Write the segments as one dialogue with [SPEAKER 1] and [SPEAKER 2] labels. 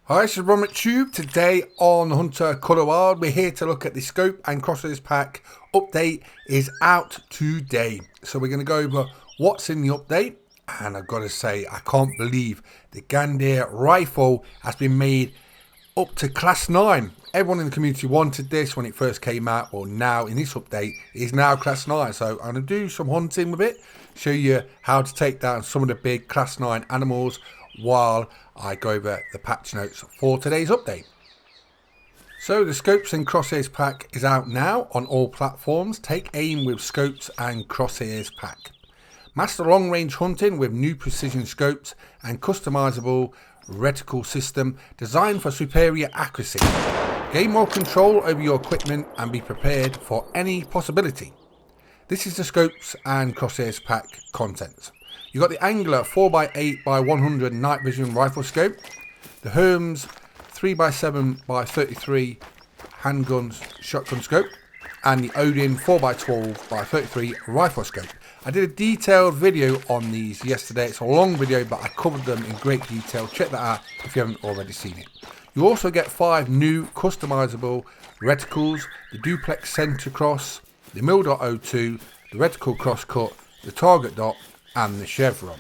[SPEAKER 1] Hi, this is Ron McTube. Today on Hunter Colour Wild, we're here to look at the Scope and Crosshairs pack. Update is out today. So we're going to go over what's in the update. And I've got to say, I can't believe the Gandhare rifle has been made up to Class 9. Everyone in the community wanted this when it first came out. Well, now in this update, it is now Class 9. So I'm going to do some hunting with it. Show you how to take down some of the big Class 9 animals while I go over the patch notes for today's update. So the Scopes and Crosshairs pack is out now on all platforms. Take aim with Scopes and Crosshairs pack. Master long range hunting with new precision scopes and customizable reticle system designed for superior accuracy. Gain more control over your equipment and be prepared for any possibility. This is the Scopes and Crosshairs pack contents. You've got the Angler 4x8x100 night vision rifle scope, the Hermes 3x7x33 handgun shotgun scope, and the Odin 4x12x33 rifle scope. I did a detailed video on these yesterday. It's a long video, but I covered them in great detail. Check that out if you haven't already seen it. You also get 5 new customizable reticles, the Duplex Center Cross, the Mil.02, the Reticle Crosscut, the Target Dot, and the Chevron.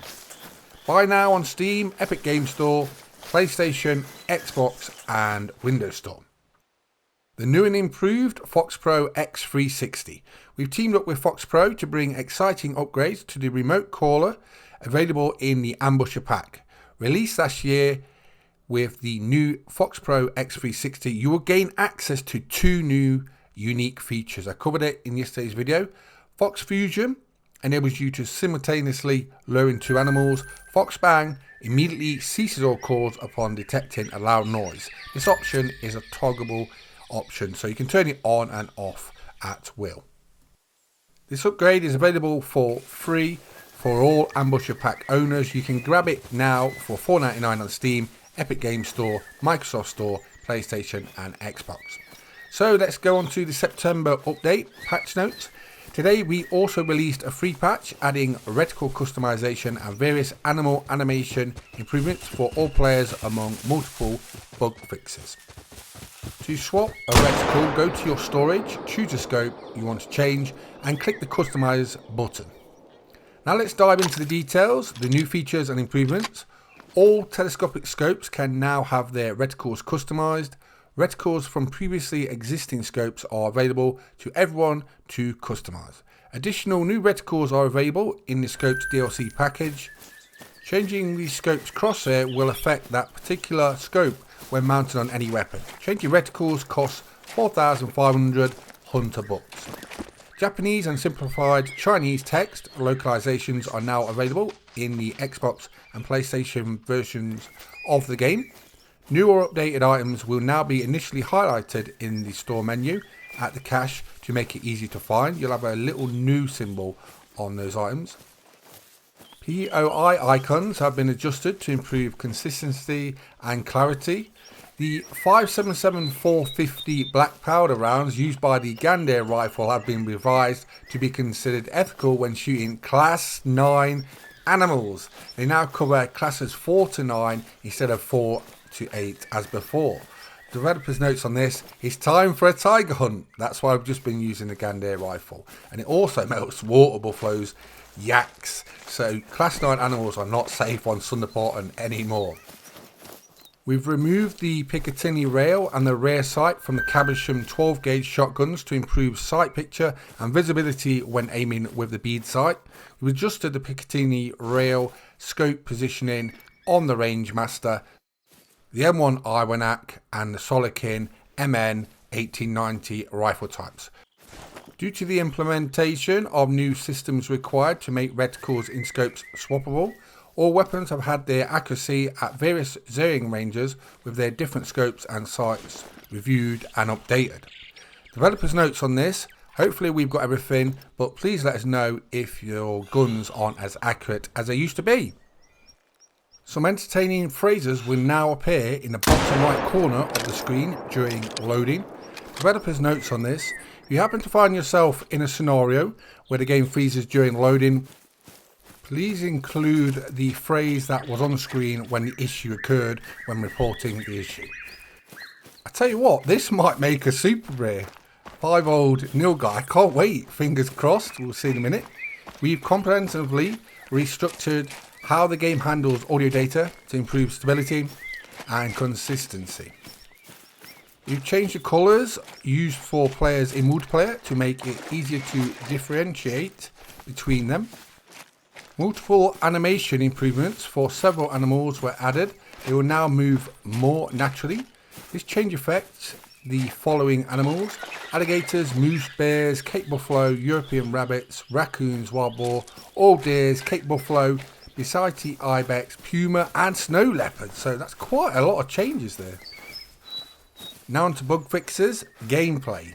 [SPEAKER 1] Buy now on Steam, Epic Game Store, PlayStation, Xbox, and Windows Store. The new and improved Fox Pro X360. We've teamed up with Fox Pro to bring exciting upgrades to the remote caller available in the Ambusher pack. Released last year with the new Fox Pro X360, you will gain access to 2 new unique features. I covered it in yesterday's video. Fox Fusion enables you to simultaneously lure in 2 animals. Fox Bang immediately ceases all calls upon detecting a loud noise. This option is a toggleable option, so you can turn it on and off at will. This upgrade is available for free for all Ambusher pack owners. You can grab it now for $4.99 on Steam, Epic Game Store, Microsoft Store, PlayStation, and Xbox. So let's go on to the September update patch notes. Today we also released a free patch adding reticle customization and various animal animation improvements for all players among multiple bug fixes. To swap a reticle, go to your storage, choose a scope you want to change, and click the customize button. Now let's dive into the details, the new features and improvements. All telescopic scopes can now have their reticles customized. Reticles from previously existing scopes are available to everyone to customize. Additional new reticles are available in the Scopes DLC package. Changing the scope's crosshair will affect that particular scope when mounted on any weapon. Changing reticles costs 4,500 Hunter bucks. Japanese and simplified Chinese text localizations are now available in the Xbox and PlayStation versions of the game. New or updated items will now be initially highlighted in the store menu at the cache to make it easy to find. You'll have a little new symbol on those items. POI icons have been adjusted to improve consistency and clarity. The 5.77-450 black powder rounds used by the Gandhare rifle have been revised to be considered ethical when shooting Class 9 animals. They now cover classes 4 to 9 instead of 4 to 8 as before. Developers' notes on this: it's time for a tiger hunt. That's why I've just been using the Gandhare rifle. And it also melts water buffaloes, yaks. So Class 9 animals are not safe on Sunderporton anymore. We've removed the Picatinny rail and the rear sight from the Cabochon 12 gauge shotguns to improve sight picture and visibility when aiming with the bead sight. We've adjusted the Picatinny rail scope positioning on the Rangemaster, the M1 Iwanac and the Solikin MN 1890 rifle types. Due to the implementation of new systems required to make reticles in scopes swappable, all weapons have had their accuracy at various zeroing ranges with their different scopes and sights reviewed and updated. Developers' notes on this: hopefully we've got everything, but please let us know if your guns aren't as accurate as they used to be. Some entertaining phrases will now appear in the bottom right corner of the screen during loading. Developers' notes on this: if you happen to find yourself in a scenario where the game freezes during loading, Please include the phrase that was on the screen when the issue occurred when reporting the issue. I tell you what, this might make a super rare. 5-old Nilgai. I can't wait. Fingers crossed. We'll see in a minute. We've comprehensively restructured how the game handles audio data to improve stability and consistency. We've changed the colours used for players in multiplayer to make it easier to differentiate between them. Multiple animation improvements for several animals were added. They will now move more naturally. This change affects the following animals: alligators, moose, bears, Cape buffalo, European rabbits, raccoons, wild boar, all deers, Cape buffalo, Bisite ibex, puma and snow leopard. So that's quite a lot of changes there. Now on to bug fixes. Gameplay.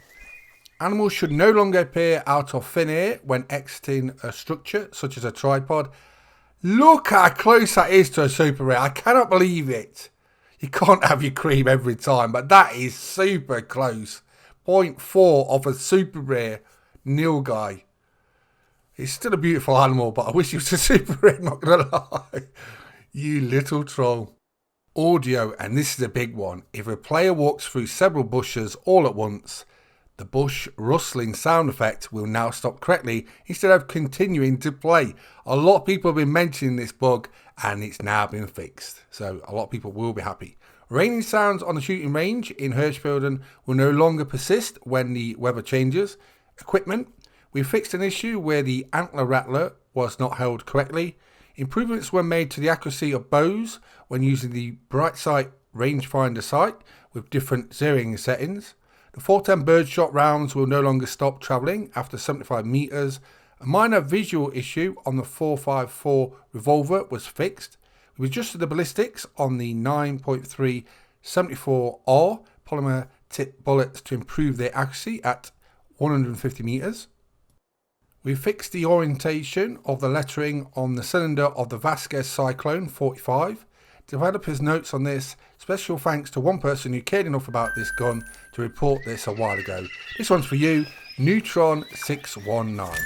[SPEAKER 1] Animals should no longer appear out of thin air when exiting a structure, such as a tripod. Look how close that is to a super rare. I cannot believe it. You can't have your cream every time, but that is super close. 0.4 of a super rare Nilgai. It's still a beautiful animal, but I wish it was a super rare, not gonna lie. You little troll. Audio, and this is a big one. If a player walks through several bushes all at once, the bush rustling sound effect will now stop correctly instead of continuing to play. A lot of people have been mentioning this bug and it's now been fixed. So a lot of people will be happy. Raining sounds on the shooting range in Hirschfelden will no longer persist when the weather changes. Equipment. We fixed an issue where the antler rattler was not held correctly. Improvements were made to the accuracy of bows when using the Bright Sight rangefinder sight with different zeroing settings. The 410 birdshot rounds will no longer stop travelling after 75 metres. A minor visual issue on the 454 revolver was fixed. We adjusted the ballistics on the 9.3 74R polymer tip bullets to improve their accuracy at 150 metres. We fixed the orientation of the lettering on the cylinder of the Vasquez Cyclone 45. Developers' notes on this. Special thanks to one person who cared enough about this gun to report this a while ago. This one's for you, Neutron619.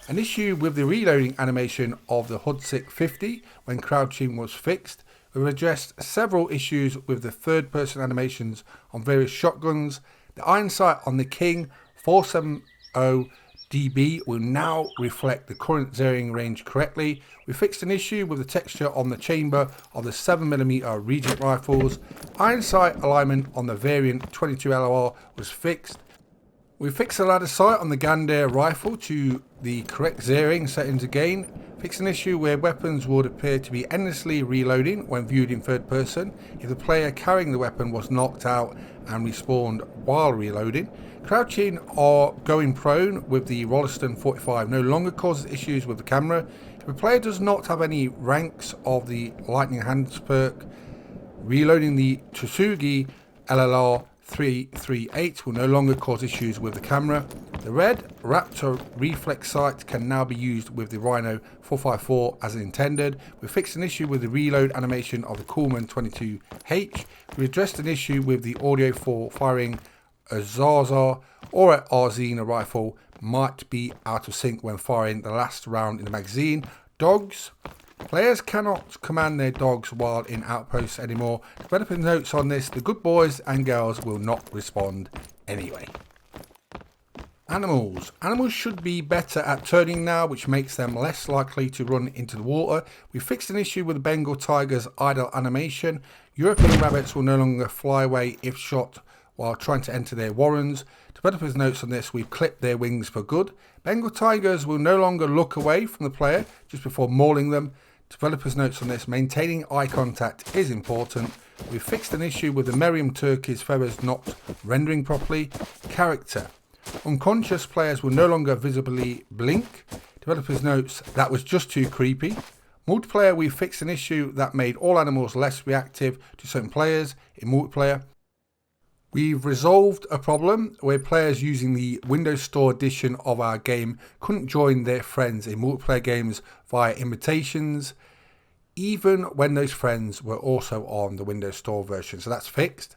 [SPEAKER 1] An issue with the reloading animation of the Hudzik 50 when crouching was fixed. We've addressed several issues with the third-person animations on various shotguns. The iron sight on the King 470 DB will now reflect the current zeroing range correctly. We fixed an issue with the texture on the chamber of the 7mm Regent rifles. Iron sight alignment on the variant 22 LOR was fixed. We fixed the ladder sight on the Gandhare rifle to the correct zeroing settings again. Fixed an issue where weapons would appear to be endlessly reloading when viewed in third person if the player carrying the weapon was knocked out and respawned while reloading. Crouching or going prone with the Rolliston 45 no longer causes issues with the camera. If a player does not have any ranks of the Lightning Hands perk, reloading the Tsugi LLR 338 will no longer cause issues with the camera. The red Raptor reflex sight can now be used with the Rhino 454 as intended. We fixed an issue with the reload animation of the Coolman 22H. We addressed an issue with the audio for firing a Zaza or a Arzina rifle might be out of sync when firing the last round in the magazine. Dogs. Players cannot command their dogs while in outposts anymore. Developer notes on this: the good boys and girls will not respond anyway. Animals. Animals should be better at turning now, which makes them less likely to run into the water. We fixed an issue with the Bengal tiger's idle animation. European rabbits will no longer fly away if shot while trying to enter their warrens. Developers' notes on this: we've clipped their wings for good. Bengal tigers will no longer look away from the player just before mauling them. Developers' notes on this: maintaining eye contact is important. We've fixed an issue with the Merriam turkey's feathers not rendering properly. Character. Unconscious players will no longer visibly blink. Developers' notes: that was just too creepy. Multiplayer, we fixed an issue that made all animals less reactive to certain players in multiplayer. We've resolved a problem where players using the Windows Store edition of our game couldn't join their friends in multiplayer games via invitations, even when those friends were also on the Windows Store version. So that's fixed.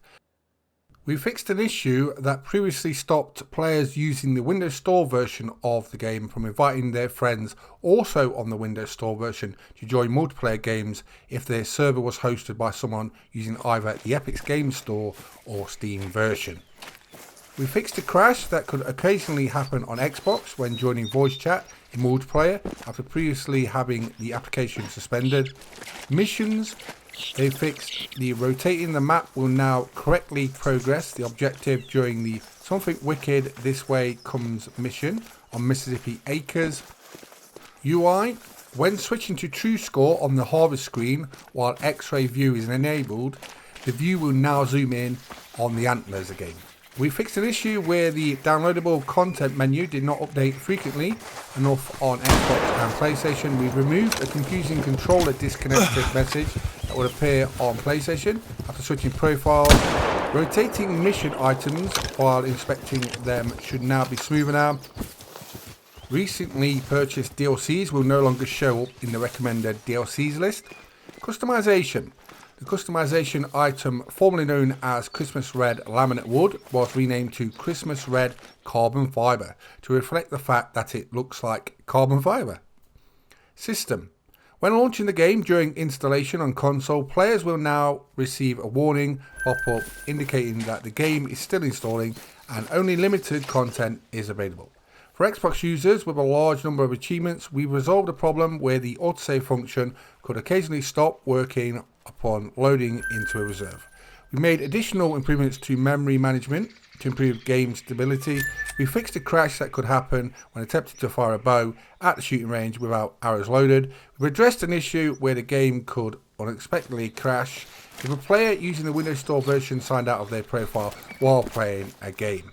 [SPEAKER 1] We fixed an issue that previously stopped players using the Windows Store version of the game from inviting their friends also on the Windows Store version to join multiplayer games if their server was hosted by someone using either the Epic Games Store or Steam version. We fixed a crash that could occasionally happen on Xbox when joining voice chat in multiplayer after previously having the application suspended. Missions. They fixed the rotating the map will now correctly progress the objective during the Something Wicked This Way Comes mission on Mississippi Acres. UI. When switching to True Score on the harvest screen while X-ray view is enabled, the view will now zoom in on the antlers again. We fixed an issue where the downloadable content menu did not update frequently enough on Xbox and PlayStation. We've removed a confusing controller disconnected message that would appear on PlayStation after switching profiles. Rotating mission items while inspecting them should now be smoother now. Recently purchased DLCs will no longer show up in the recommended DLCs list. Customization. The customization item, formerly known as Christmas Red Laminate Wood, was renamed to Christmas Red Carbon Fibre to reflect the fact that it looks like carbon fibre. System. When launching the game during installation on console, players will now receive a warning pop-up indicating that the game is still installing and only limited content is available. For Xbox users with a large number of achievements, we resolved a problem where the autosave function could occasionally stop working upon loading into a reserve. We made additional improvements to memory management to improve game stability. We fixed a crash that could happen when attempting to fire a bow at the shooting range without arrows loaded. We've addressed an issue where the game could unexpectedly crash if a player using the Windows Store version signed out of their profile while playing a game.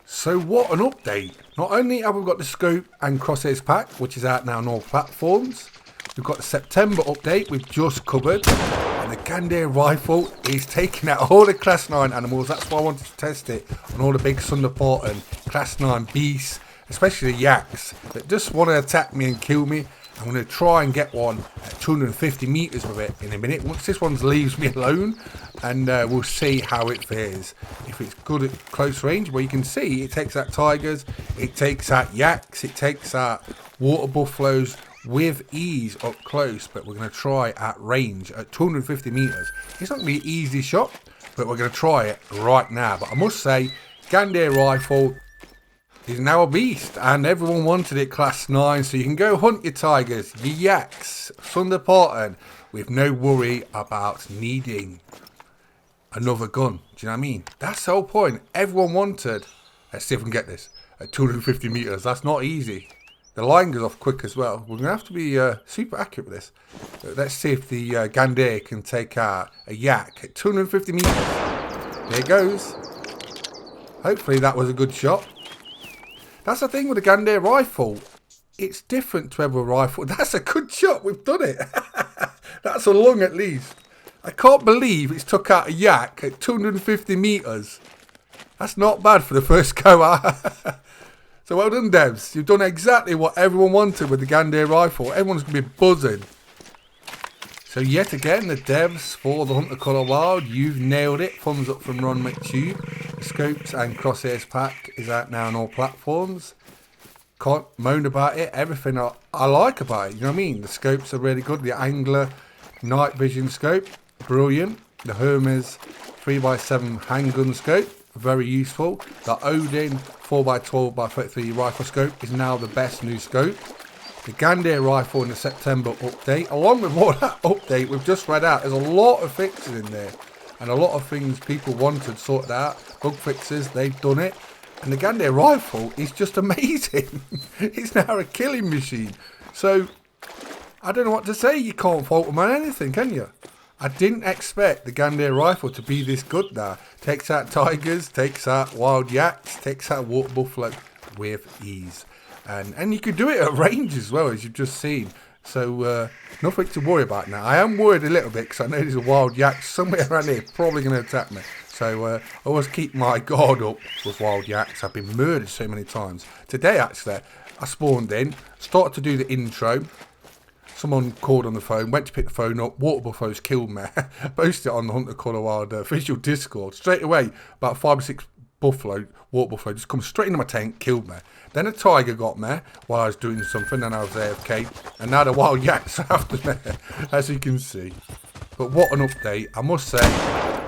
[SPEAKER 1] So what an update! Not only have we got the Scope and Crosshairs pack, which is out now on all platforms, we've got the September update we've just covered, and the Gandhare rifle is taking out all the Class 9 animals. That's why I wanted to test it on all the big Thunderport Class 9 beasts, especially the yaks that just want to attack me and kill me. I'm going to try and get one at 250 meters with it in a minute once this one leaves me alone, and we'll see how it fares. If it's good at close range, where you can see it takes out tigers, it takes out yaks, it takes out water buffaloes with ease up close, but we're going to try at range at 250 meters. It's not going to be an easy shot, but we're going to try it right now. But I must say, Gandhare rifle is now a beast, and everyone wanted it Class 9, so you can go hunt your tigers, your yaks, Thunderport with no worry about needing another gun. Do you know what I mean? That's the whole point. Everyone wanted, let's see if we can get this, at 250 meters. That's not easy. The line goes off quick as well. We're going to have to be super accurate with this. Let's see if the Gandhare can take out a yak at 250 meters. There it goes. Hopefully that was a good shot. That's the thing with the Gandhare rifle. It's different to every rifle. That's a good shot. We've done it. That's a lung at least. I can't believe it's took out a yak at 250 meters. That's not bad for the first go. So well done, devs. You've done exactly what everyone wanted with the Gandhare rifle. Everyone's going to be buzzing. So yet again, the devs for the Hunter Colour Wild, you've nailed it. Thumbs up from Ron McTube. The Scopes and Crosshairs pack is out now on all platforms. Can't moan about it. Everything I like about it. You know what I mean? The scopes are really good. The Angler night vision scope, brilliant. The Hermes 3x7 handgun scope, very useful. The Odin 4x12x33 rifle scope is now the best new scope. The Gandhare rifle in the September update, along with all that update we've just read out, there's a lot of fixes in there and a lot of things people wanted sorted out, bug fixes, they've done it. And the Gandhare rifle is just amazing. It's now a killing machine. So I don't know what to say. You can't fault them on anything, can you? I didn't expect the Gandhare rifle to be this good now. Takes out tigers, takes out wild yaks, takes out water buffalo with ease. And you could do it at range as well, as you've just seen. So nothing to worry about now. I am worried a little bit because I know there's a wild yak somewhere around here probably going to attack me. So I always keep my guard up with wild yaks. I've been murdered so many times. Today actually, I spawned in, started to do the intro. Someone called on the phone, went to pick the phone up, water buffaloes killed me. Posted it on the Hunter Colour Wild official Discord. Straight away, about 5 or 6 water buffalo just come straight into my tent, killed me. Then a tiger got me while I was doing something and I was AFK. And now the wild yaks are after me, as you can see. But what an update. I must say,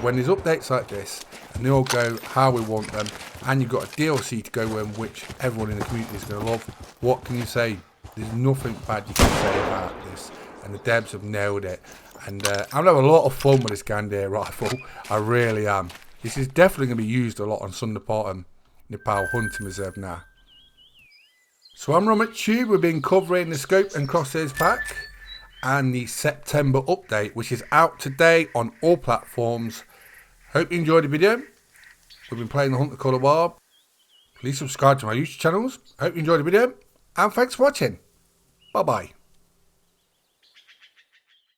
[SPEAKER 1] when there's updates like this, and they all go how we want them, and you've got a DLC to go with which everyone in the community is going to love, what can you say? There's nothing bad you can say about this, and the devs have nailed it. And I'm having a lot of fun with this Gandhare rifle. I really am. This is definitely going to be used a lot on Sunderparton, Nepal hunting reserve now. So I'm Ron McTube. We've been covering the Scope and Crosshairs pack and the September update, which is out today on all platforms. Hope you enjoyed the video. We've been playing the Hunter Colour Wild. Please subscribe to my YouTube channels. Hope you enjoyed the video, and thanks for watching. Bye bye.